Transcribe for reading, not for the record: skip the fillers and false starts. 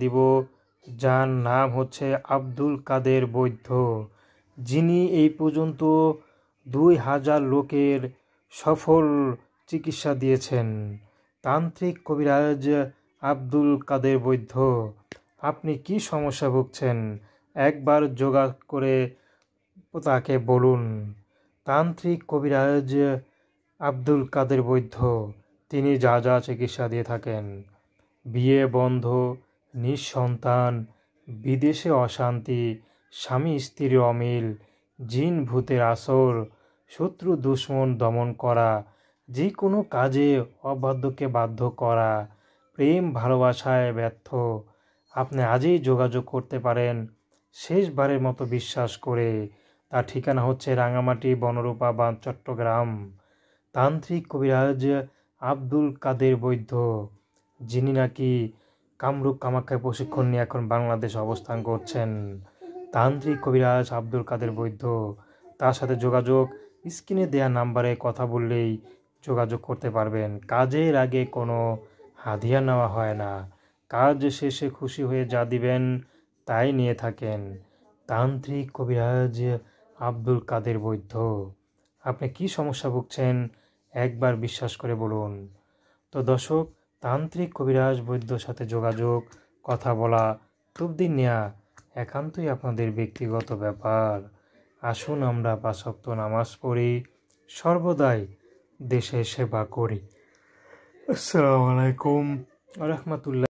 দিব, যার নাম হচ্ছে আব্দুল কাদের বৈদ্য, যিনি এই পর্যন্ত 2000 লোকের সফল চিকিৎসা দিয়েছেন। তান্ত্রিক কবিরাজ আব্দুল কাদের বৈদ্য, আপনি কি সমস্যা ভুগছেন একবার যোগাযোগ করে তাকে বলুন। তান্ত্রিক কবিরাজ আব্দুল কাদের বৈদ্য, তিনি যা যা চিকিৎসা দিয়ে থাকেন: বিয়ে বন্ধ, নিঃসন্তান, বিদেশে অশান্তি, স্বামী স্ত্রীর অমিল, জিন ভূতের আসর, শত্রু দুশ্মন দমন করা, যে কোনো কাজে অবাধ্যকে বাধ্য করা, প্রেম ভালোবাসায় ব্যর্থ। আপনি আজই যোগাযোগ করতে পারেন শেষবারের মতো বিশ্বাস করে। তার ঠিকানা হচ্ছে রাঙামাটি, বনরূপা বাঁধ, চট্টগ্রাম। তান্ত্রিক কবিরাজ আব্দুল কাদের বৈদ্য, যিনি নাকি কামরূপ কামাখ্যায় প্রশিক্ষণ নিয়ে এখন বাংলাদেশ অবস্থান করছেন। তান্ত্রিক কবিরাজ আব্দুল কাদের বৈদ্য, তার সাথে যোগাযোগ স্ক্রিনে দেওয়া নাম্বারে কথা বললেই যোগাযোগ করতে পারবেন। কাজের আগে কোনো হাদিয়া নেওয়া হয় না, কাজ শেষে খুশি হয়ে যা দিবেন তাই নিয়ে থাকেন। তান্ত্রিক কবিরাজ আব্দুল কাদের বৈদ্য, আপনি কি সমস্যা ভুগছেন একবার বিশ্বাস করে বলুন। তো দর্শক, তান্ত্রিক কবিরাজ বৈদ্যর সাথে যোগাযোগ, কথা বলা, তবদিল নেওয়া একান্তই আপনাদের ব্যক্তিগত ব্যাপার। আসুন আমরা 5 ওয়াক্ত নামাজ পড়ি, সর্বদাই দেশের সেবা করি। আসসালামু আলাইকুম ওয়া রাহমাতুল্লাহ।